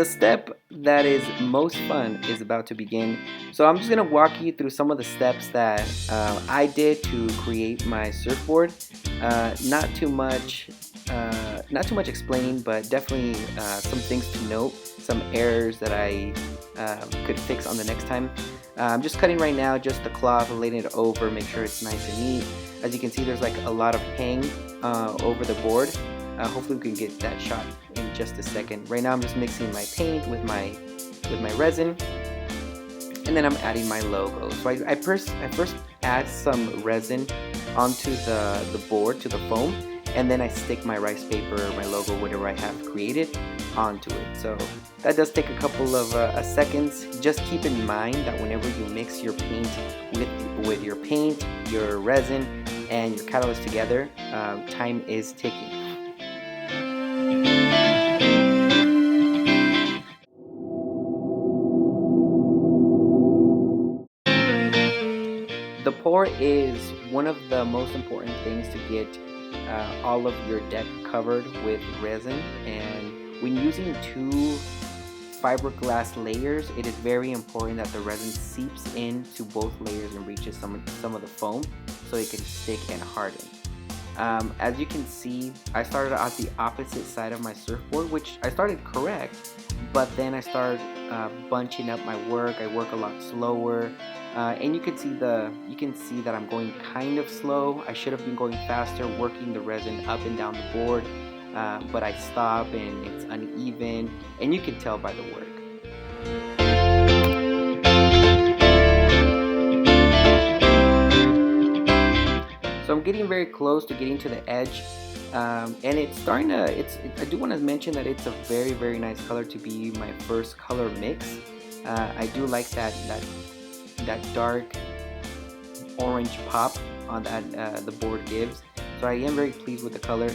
The step that is most fun is about to begin. So I'm just gonna walk you through some of the steps that I did to create my surfboard. Not too much, not too much explaining, but definitely some things to note, some errors that I could fix on the next time. I'm just cutting right now, just the cloth, laying it over, make sure it's nice and neat. As you can see, there's like a lot of hang over the board. Hopefully we can get that shot in just a second. Right now I'm just mixing my paint with my resin, and then I'm adding my logo. So I first add some resin onto the board, to the foam, and then I stick my rice paper, my logo, whatever I have created, onto it. So that does take a couple of seconds. Just keep in mind that whenever you mix your paint with your paint, your resin, and your catalyst together, time is ticking. The pour is one of the most important things to get all of your deck covered with resin, and when using two fiberglass layers, it is very important that the resin seeps into both layers and reaches some of the foam so it can stick and harden. As you can see, I started at the opposite side of my surfboard, which I started correct, but then I started bunching up my work. I work a lot slower, and you can see that I'm going kind of slow. I should have been going faster, working the resin up and down the board, but I stop and it's uneven, and you can tell by the work. So I'm getting very close to getting to the edge, and it's starting to. I do want to mention that it's a very nice color to be my first color mix. I do like that dark orange pop on that the board gives. So I am very pleased with the color.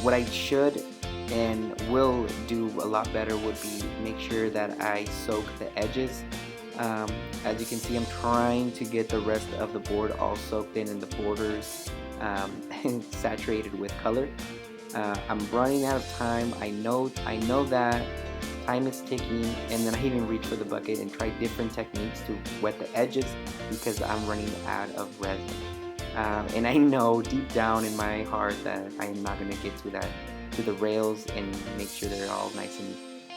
What I should and will do a lot better would be make sure that I soak the edges. As you can see, I'm trying to get the rest of the board all soaked in and the borders saturated with color. I'm running out of time. I know that time is ticking, and then I even reach for the bucket and try different techniques to wet the edges because I'm running out of resin. And I know deep down in my heart that I am not going to get to the rails and make sure they're all nice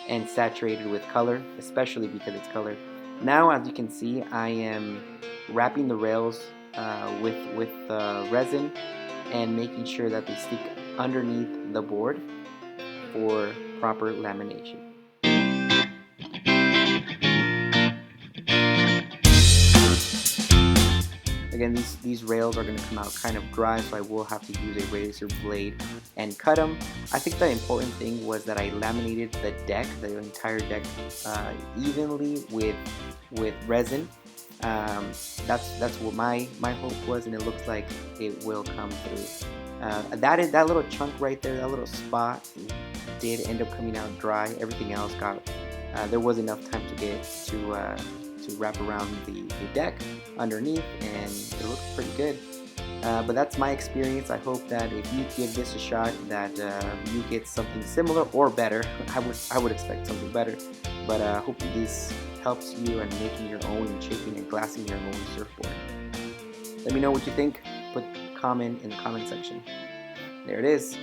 and saturated with color, especially because it's color. Now, as you can see, I am wrapping the rails with resin and making sure that they stick underneath the board for proper lamination. Again, these rails are going to come out kind of dry, so I will have to use a razor blade and cut them. I think the important thing was that I laminated the deck, the entire deck, evenly with resin. That's what my hope was, and it looks like it will come through. That little chunk right there, that little spot, did end up coming out dry. Everything else got there was enough time to get to wrap around the deck underneath, and it looks pretty good. But that's my experience. I hope that if you give this a shot, that you get something similar or better. I would expect something better, but I hope this helps you in making your own and shaping and glassing your own surfboard. Let me know what you think. Put a comment in the comment section. There it is.